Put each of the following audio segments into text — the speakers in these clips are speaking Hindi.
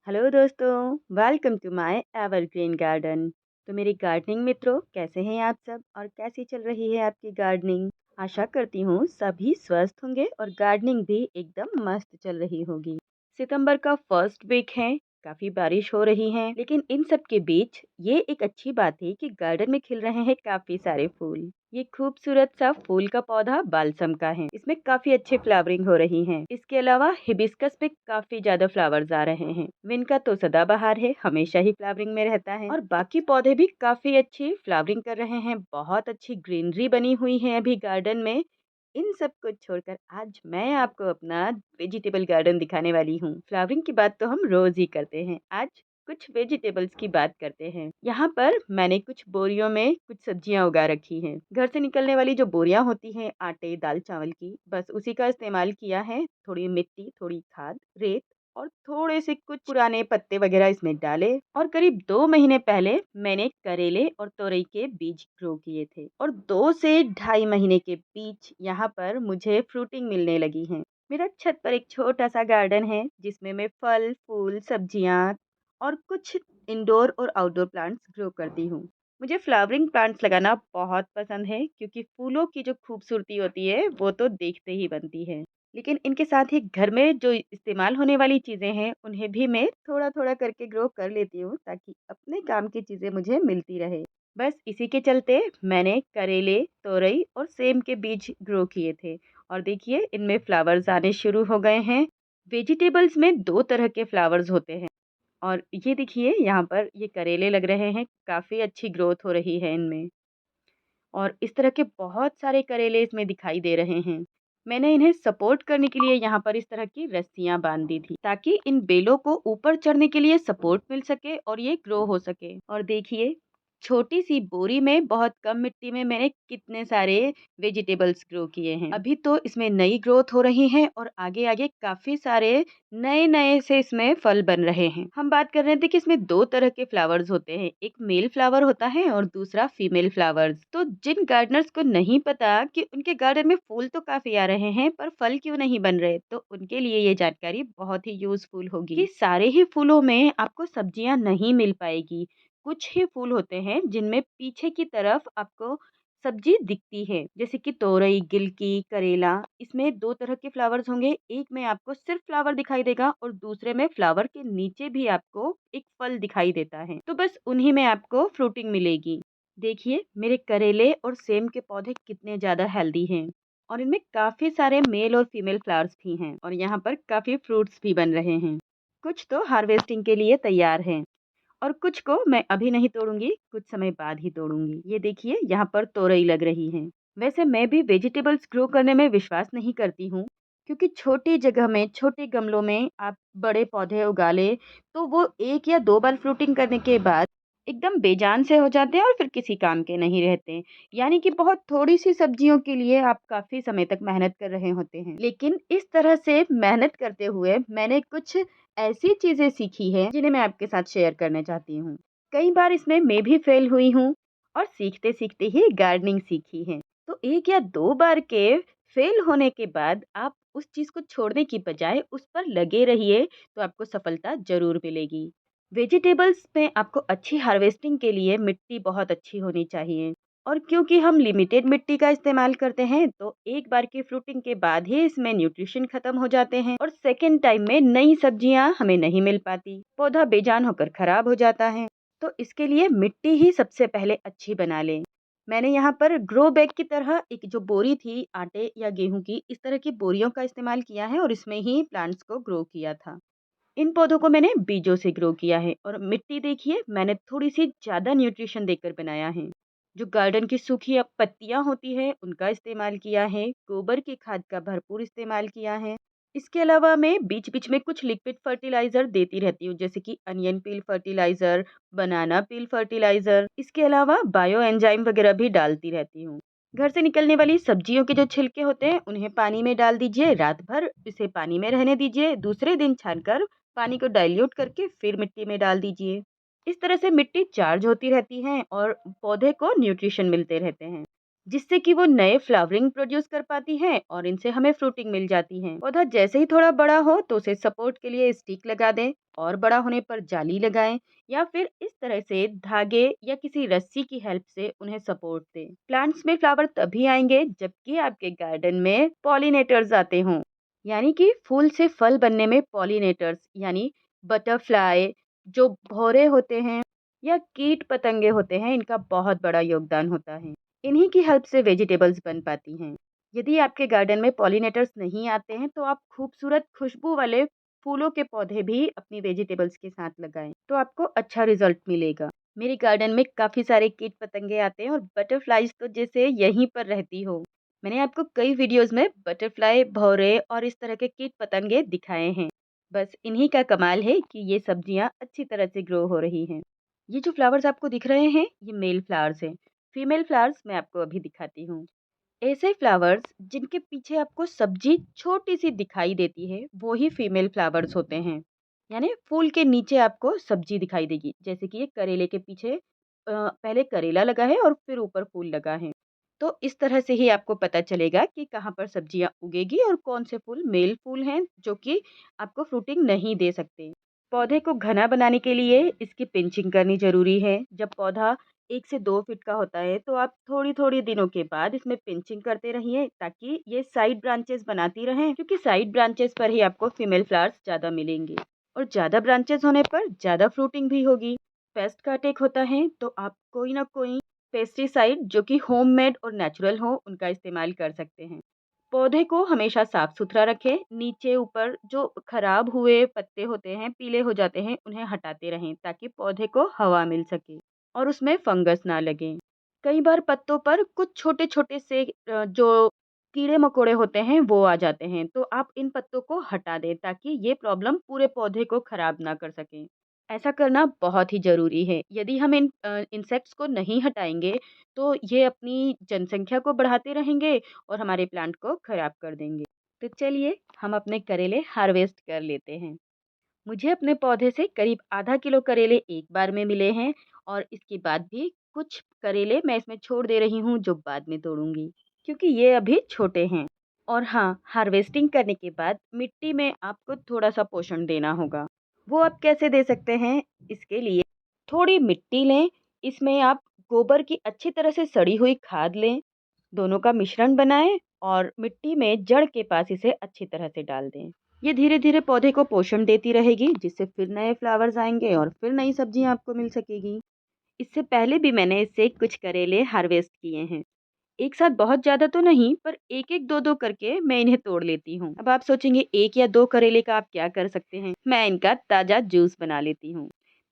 हेलो दोस्तों, welcome to my evergreen garden. तो मेरे गार्डनिंग मित्रों, कैसे हैं आप सब और कैसी चल रही है आपकी गार्डनिंग। आशा करती हूँ सभी स्वस्थ होंगे और गार्डनिंग भी एकदम मस्त चल रही होगी। सितंबर का फर्स्ट वीक है, काफ़ी बारिश हो रही है, लेकिन इन सब के बीच ये एक अच्छी बात है कि गार्डन में खिल रहे हैं काफ़ी सारे फूल। ये खूबसूरत सा फूल का पौधा बालसम का है। इसमें काफी अच्छे फ्लावरिंग हो रही हैं। इसके अलावा हिबिस्कस पे काफी ज्यादा फ्लावर्स आ रहे हैं। विनका तो सदाबहार है, हमेशा ही फ्लावरिंग में रहता है। और बाकी पौधे भी काफी अच्छी फ्लावरिंग कर रहे हैं। बहुत अच्छी ग्रीनरी बनी हुई है अभी गार्डन में। इन सब को छोड़कर आज मैं आपको अपना वेजिटेबल गार्डन दिखाने वाली हूँ। फ्लावरिंग की बात तो हम रोज ही करते हैं, आज कुछ वेजिटेबल्स की बात करते हैं। यहाँ पर मैंने कुछ बोरियों में कुछ सब्जियां उगा रखी हैं। घर से निकलने वाली जो बोरियां होती हैं आटे दाल चावल की, बस उसी का इस्तेमाल किया है। थोड़ी मिट्टी, थोड़ी खाद, रेत और थोड़े से कुछ पुराने पत्ते वगैरह इसमें डाले। और करीब 2 महीने पहले मैंने करेले और तोरई के बीज ग्रो किए थे और 2 से ढाई महीने के बीच यहाँ पर मुझे फ्रूटिंग मिलने लगी है। मेरा छत पर एक छोटा सा गार्डन है जिसमें मैं फल फूल सब्जियां और कुछ इंडोर और आउटडोर प्लांट्स ग्रो करती हूँ। मुझे फ्लावरिंग प्लांट्स लगाना बहुत पसंद है क्योंकि फूलों की जो खूबसूरती होती है वो तो देखते ही बनती है। लेकिन इनके साथ ही घर में जो इस्तेमाल होने वाली चीज़ें हैं उन्हें भी मैं थोड़ा थोड़ा करके ग्रो कर लेती हूँ ताकि अपने काम की चीज़ें मुझे मिलती रहे। बस इसी के चलते मैंने करेले, तोरई और सेम के बीज ग्रो किए थे और देखिए इनमें फ्लावर्स आने शुरू हो गए हैं। वेजिटेबल्स में 2 तरह के फ्लावर्स होते हैं और ये देखिए यहाँ पर ये करेले लग रहे हैं, काफ़ी अच्छी ग्रोथ हो रही है इनमें। और इस तरह के बहुत सारे करेले इसमें दिखाई दे रहे हैं। मैंने इन्हें सपोर्ट करने के लिए यहाँ पर इस तरह की रस्सियाँ बांध दी थी ताकि इन बेलों को ऊपर चढ़ने के लिए सपोर्ट मिल सके और ये ग्रो हो सके। और देखिए छोटी सी बोरी में बहुत कम मिट्टी में मैंने कितने सारे वेजिटेबल्स ग्रो किए हैं। अभी तो इसमें नई ग्रोथ हो रही है और आगे आगे काफी सारे नए नए से इसमें फल बन रहे हैं। हम बात कर रहे थे कि इसमें 2 तरह के फ्लावर्स होते हैं, एक मेल फ्लावर होता है और दूसरा फीमेल फ्लावर्स। तो जिन गार्डनर्स को नहीं पता कि उनके गार्डन में फूल तो काफी आ रहे हैं पर फल क्यों नहीं बन रहे, तो उनके लिए ये जानकारी बहुत ही यूजफुल होगी कि सारे ही फूलों में आपको सब्जियां नहीं मिल पाएगी। कुछ ही फूल होते हैं जिनमें पीछे की तरफ आपको सब्जी दिखती है, जैसे कि तोरई, गिलकी, करेला। इसमें 2 तरह के फ्लावर्स होंगे, एक में आपको सिर्फ फ्लावर दिखाई देगा और दूसरे में फ्लावर के नीचे भी आपको एक फल दिखाई देता है। तो बस उन्हीं में आपको फ्रूटिंग मिलेगी। देखिए मेरे करेले और सेम के पौधे कितने ज्यादा हेल्दी हैं और इनमें काफी सारे मेल और फीमेल फ्लावर्स भी हैं और यहाँ पर काफी फ्रूट्स भी बन रहे हैं। कुछ तो हार्वेस्टिंग के लिए तैयार हैं और कुछ को मैं अभी नहीं तोड़ूंगी, कुछ समय बाद ही तोड़ूंगी। ये देखिए यहाँ पर तोरई लग रही है। वैसे मैं भी वेजिटेबल्स ग्रो करने में विश्वास नहीं करती हूँ क्योंकि छोटी जगह में छोटे गमलों में आप बड़े पौधे उगा ले तो वो 1 या 2 बार फ्रूटिंग करने के बाद एकदम बेजान से हो जाते हैं और फिर किसी काम के नहीं रहते। यानी कि बहुत थोड़ी सी सब्जियों के लिए आप काफी समय तक मेहनत कर रहे होते हैं। लेकिन इस तरह से मेहनत करते हुए मैंने कुछ ऐसी चीजें सीखी हैं जिन्हें मैं आपके साथ शेयर करना चाहती हूँ। कई बार इसमें मैं भी फेल हुई हूँ और सीखते सीखते ही गार्डनिंग सीखी है। तो 1 या 2 बार के फेल होने के बाद आप उस चीज को छोड़ने की बजाय उस पर लगे रहिए, तो आपको सफलता जरूर मिलेगी। वेजिटेबल्स में आपको अच्छी हार्वेस्टिंग के लिए मिट्टी बहुत अच्छी होनी चाहिए और क्योंकि हम लिमिटेड मिट्टी का इस्तेमाल करते हैं तो एक बार की फ्रूटिंग के बाद ही इसमें न्यूट्रिशन खत्म हो जाते हैं और सेकेंड टाइम में नई सब्जियां हमें नहीं मिल पाती, पौधा बेजान होकर खराब हो जाता है। तो इसके लिए मिट्टी ही सबसे पहले अच्छी बना लें। मैंने यहाँ पर ग्रो बैग की तरह एक जो बोरी थी आटे या गेहूं की, इस तरह की बोरियों का इस्तेमाल किया है और इसमें ही प्लांट्स को ग्रो किया था। इन पौधों को मैंने बीजों से ग्रो किया है और मिट्टी देखिए मैंने थोड़ी सी ज्यादा न्यूट्रिशन देकर बनाया है। जो गार्डन की सूखी पत्तियां होती है उनका इस्तेमाल किया है, गोबर की खाद का भरपूर इस्तेमाल किया है। इसके अलावा मैं बीच बीच में कुछ लिक्विड फर्टिलाइजर देती रहती हूँ, जैसे कि अनियन पील फर्टिलाइजर, बनाना पील फर्टिलाइजर। इसके अलावा बायो एंजाइम वगैरह भी डालती रहती हूँ। घर से निकलने वाली सब्जियों के जो छिलके होते हैं उन्हें पानी में डाल दीजिए, रात भर इसे पानी में रहने दीजिए, दूसरे दिन छानकर पानी को डाइल्यूट करके फिर मिट्टी में डाल दीजिए। इस तरह से मिट्टी चार्ज होती रहती है और पौधे को न्यूट्रिशन मिलते रहते हैं। जिससे कि वो नए फ्लावरिंग प्रोड्यूस कर पाती है और इनसे हमें फ्रूटिंग मिल जाती है। पौधा जैसे ही थोड़ा बड़ा हो तो उसे सपोर्ट के लिए स्टिक लगा दें और बड़ा होने पर जाली लगाएं या फिर इस तरह से धागे या किसी रस्सी की हेल्प से उन्हें सपोर्ट दें। प्लांट्स में फ्लावर तभी आएंगे जबकि आपके गार्डन में पॉलिनेटर्स आते हों, यानी कि फूल से फल बनने में पॉलिनेटर्स यानी बटरफ्लाई, जो भौरे होते हैं या कीट पतंगे होते हैं, इनका बहुत बड़ा योगदान होता है। इन्हीं की हेल्प से वेजिटेबल्स बन पाती हैं। यदि आपके गार्डन में पॉलिनेटर्स नहीं आते हैं तो आप खूबसूरत खुशबू वाले फूलों के पौधे भी अपनी वेजिटेबल्स के साथ लगाएं तो आपको अच्छा रिजल्ट मिलेगा। मेरे गार्डन में काफी सारे कीट पतंगे आते हैं और बटरफ्लाईज तो जैसे यहीं पर रहती हो। मैंने आपको कई वीडियोस में बटरफ्लाई, भौरे और इस तरह के कीट पतंगे दिखाए हैं। बस इन्हीं का कमाल है कि ये सब्जियां अच्छी तरह से ग्रो हो रही हैं। ये जो फ्लावर्स आपको दिख रहे हैं ये मेल फ्लावर्स हैं। फीमेल फ्लावर्स मैं आपको अभी दिखाती हूँ। ऐसे फ्लावर्स जिनके पीछे आपको सब्जी छोटी सी दिखाई देती है वो ही फीमेल फ्लावर्स होते हैं। यानी फूल के नीचे आपको सब्जी दिखाई देगी, जैसे कि ये करेले के पीछे पहले करेला लगा है और फिर ऊपर फूल लगा है। तो इस तरह से ही आपको पता चलेगा कि कहाँ पर सब्जियां उगेगी और कौन से फूल मेल फूल हैं जो कि आपको फ्रूटिंग नहीं दे सकते। पौधे को घना बनाने के लिए इसकी पिंचिंग करनी जरूरी है। जब पौधा 1 से 2 फीट का होता है तो आप थोड़ी थोड़ी दिनों के बाद इसमें पिंचिंग करते रहिए ताकि ये साइड ब्रांचेस बनाती रहें, क्योंकि साइड ब्रांचेस पर ही आपको फीमेल फ्लावर्स ज़्यादा मिलेंगे और ज़्यादा ब्रांचेस होने पर ज़्यादा फ्रूटिंग भी होगी। पेस्ट का अटैक होता है तो आप कोई ना कोई पेस्टिसाइड जो कि होममेड और नेचुरल हो उनका इस्तेमाल कर सकते हैं। पौधे को हमेशा साफ सुथरा रखें। नीचे ऊपर जो खराब हुए पत्ते होते हैं, पीले हो जाते हैं, उन्हें हटाते रहें ताकि पौधे को हवा मिल सके और उसमें फंगस ना लगे। कई बार पत्तों पर कुछ छोटे छोटे से जो कीड़े मकोड़े होते हैं वो आ जाते हैं, तो आप इन पत्तों को हटा दें ताकि ये प्रॉब्लम पूरे पौधे को खराब ना कर सके। ऐसा करना बहुत ही ज़रूरी है। यदि हम इन इंसेक्ट्स को नहीं हटाएंगे तो ये अपनी जनसंख्या को बढ़ाते रहेंगे और हमारे प्लांट को खराब कर देंगे। तो चलिए हम अपने करेले हार्वेस्ट कर लेते हैं। मुझे अपने पौधे से करीब आधा किलो करेले एक बार में मिले हैं और इसके बाद भी कुछ करेले मैं इसमें छोड़ दे रही हूँ जो बाद में तोड़ूंगी, क्योंकि ये अभी छोटे हैं। और हाँ, हार्वेस्टिंग करने के बाद मिट्टी में आपको थोड़ा सा पोषण देना होगा। वो आप कैसे दे सकते हैं? इसके लिए थोड़ी मिट्टी लें, इसमें आप गोबर की अच्छी तरह से सड़ी हुई खाद लें, दोनों का मिश्रण बनाएं और मिट्टी में जड़ के पास इसे अच्छी तरह से डाल दें। ये धीरे धीरे पौधे को पोषण देती रहेगी जिससे फिर नए फ्लावर्स आएंगे और फिर नई सब्जियां आपको मिल सकेगी। इससे पहले भी मैंने इससे कुछ करेले हार्वेस्ट किए हैं। एक साथ बहुत ज़्यादा तो नहीं, पर एक-एक, दो-दो करके मैं इन्हें तोड़ लेती हूँ। अब आप सोचेंगे 1 या 2 करेले का आप क्या कर सकते हैं? मैं इनका ताज़ा जूस बना लेती हूँ।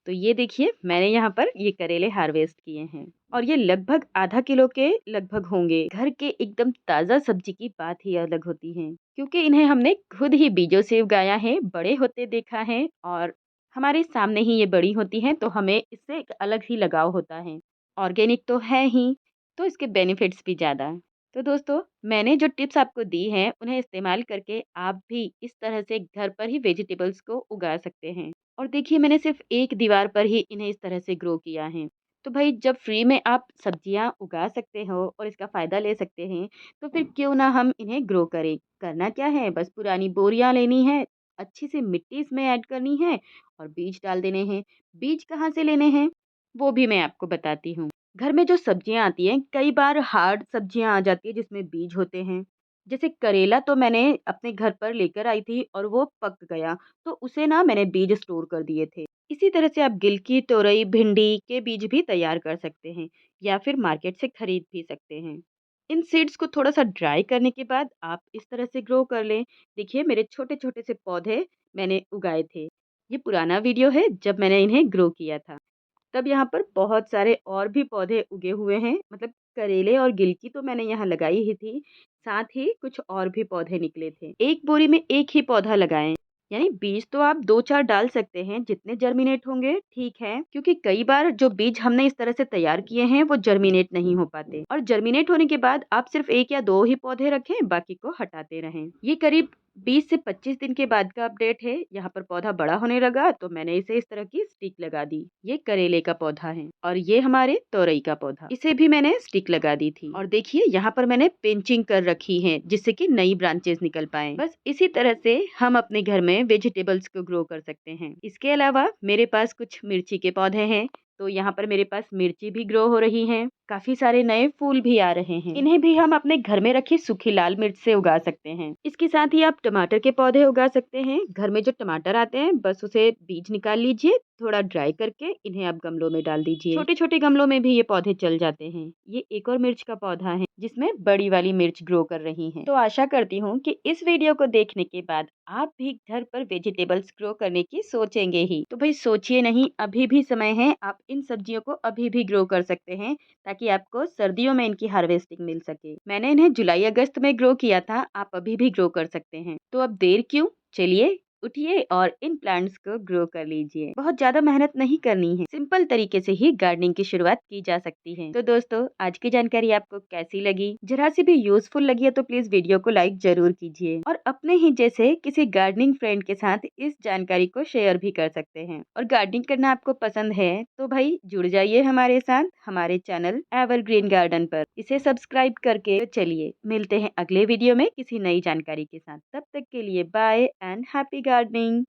तो ये देखिए मैंने यहाँ पर ये करेले हार्वेस्ट किए हैं और ये लगभग आधा किलो के लगभग होंगे। घर के एकदम ताज़ा सब्जी की बात ही अलग होती है, क्योंकि इन्हें हमने खुद ही बीजों से उगाया है, बड़े होते देखा है और हमारे सामने ही ये बड़ी होती हैं, तो हमें इससे एक अलग ही लगाव होता है। ऑर्गेनिक तो है ही, तो इसके बेनिफिट्स भी ज़्यादा हैं। तो दोस्तों, मैंने जो टिप्स आपको दी हैं, उन्हें इस्तेमाल करके आप भी इस तरह से घर पर ही वेजिटेबल्स को उगा सकते हैं। और देखिए मैंने सिर्फ़ एक दीवार पर ही इन्हें इस तरह से ग्रो किया है। तो भई जब फ्री में आप सब्जियाँ उगा सकते हो और इसका फ़ायदा ले सकते हैं, तो फिर क्यों ना हम इन्हें ग्रो करें। करना क्या है, बस पुरानी बोरियाँ लेनी है, अच्छी सी मिट्टी इसमें ऐड करनी है और बीज डाल देने हैं। बीज कहाँ से लेने हैं, वो भी मैं आपको बताती हूँ। घर में जो सब्जियाँ आती हैं, कई बार हार्ड सब्जियाँ आ जाती हैं जिसमें बीज होते हैं। जैसे करेला तो मैंने अपने घर पर लेकर आई थी और वो पक गया, तो उसे ना मैंने बीज स्टोर कर दिए थे। इसी तरह से आप गिलकी, तोरई, भिंडी के बीज भी तैयार कर सकते हैं या फिर मार्केट से खरीद भी सकते हैं। इन सीड्स को थोड़ा-सा ड्राई करने के बाद आप इस तरह से ग्रो कर लें। देखिए मेरे छोटे-छोटे से पौधे मैंने उगाए थे। ये पुराना वीडियो है जब मैंने इन्हें ग्रो किया था। तब यहाँ पर बहुत सारे और भी पौधे उगे हुए हैं, मतलब करेले और गिलकी तो मैंने यहाँ लगाई ही थी, साथ ही कुछ और भी पौधे निकले थे। एक बोरी में एक ही पौधा लगाएं, यानी बीज तो आप 2-4 डाल सकते हैं, जितने जर्मिनेट होंगे ठीक है, क्योंकि कई बार जो बीज हमने इस तरह से तैयार किए हैं वो जर्मिनेट नहीं हो पाते और जर्मिनेट होने के बाद आप सिर्फ 1 या 2 ही पौधे रखें, बाकी को हटाते रहें। ये करीब 20 से 25 दिन के बाद का अपडेट है। यहाँ पर पौधा बड़ा होने लगा तो मैंने इसे इस तरह की स्टिक लगा दी। ये करेले का पौधा है और ये हमारे तोरई का पौधा, इसे भी मैंने स्टिक लगा दी थी। और देखिए यहाँ पर मैंने पिंचिंग कर रखी है जिससे कि नई ब्रांचेस निकल पाए। बस इसी तरह से हम अपने घर में वेजिटेबल्स को ग्रो कर सकते हैं। इसके अलावा मेरे पास कुछ मिर्ची के पौधे हैं, तो यहाँ पर मेरे पास मिर्ची भी ग्रो हो रही हैं। काफी सारे नए फूल भी आ रहे हैं। इन्हें भी हम अपने घर में रखी सूखी लाल मिर्च से उगा सकते हैं। इसके साथ ही आप टमाटर के पौधे उगा सकते हैं। घर में जो टमाटर आते हैं बस उसे बीज निकाल लीजिए, थोड़ा ड्राई करके इन्हें आप गमलों में डाल दीजिए। छोटे छोटे गमलों में भी ये पौधे चल जाते हैं। ये एक और मिर्च का पौधा है जिसमें बड़ी वाली मिर्च ग्रो कर रही है। तो आशा करती हूँ कि इस वीडियो को देखने के बाद आप भी घर पर वेजिटेबल्स ग्रो करने की सोचेंगे ही। तो भाई सोचिए नहीं, अभी भी समय है। आप इन सब्जियों को अभी भी ग्रो कर सकते हैं ताकि आपको सर्दियों में इनकी हार्वेस्टिंग मिल सके। मैंने इन्हें जुलाई अगस्त में ग्रो किया था, आप अभी भी ग्रो कर सकते हैं। तो अब देर क्यों, चलिए उठिए और इन प्लांट्स को ग्रो कर लीजिए। बहुत ज्यादा मेहनत नहीं करनी है, सिंपल तरीके से ही गार्डनिंग की शुरुआत की जा सकती है। तो दोस्तों आज की जानकारी आपको कैसी लगी? जरा सी भी यूजफुल लगी है तो प्लीज वीडियो को लाइक जरूर कीजिए और अपने ही जैसे किसी गार्डनिंग फ्रेंड के साथ इस जानकारी को शेयर भी कर सकते हैं। और गार्डनिंग करना आपको पसंद है तो भाई जुड़ जाइए हमारे साथ हमारे चैनल एवरग्रीन गार्डन पर। इसे सब्सक्राइब करके। तो चलिए मिलते हैं अगले वीडियो में किसी नई जानकारी के साथ। तब तक के लिए बाय एंड हैप्पी गार्डनिंग।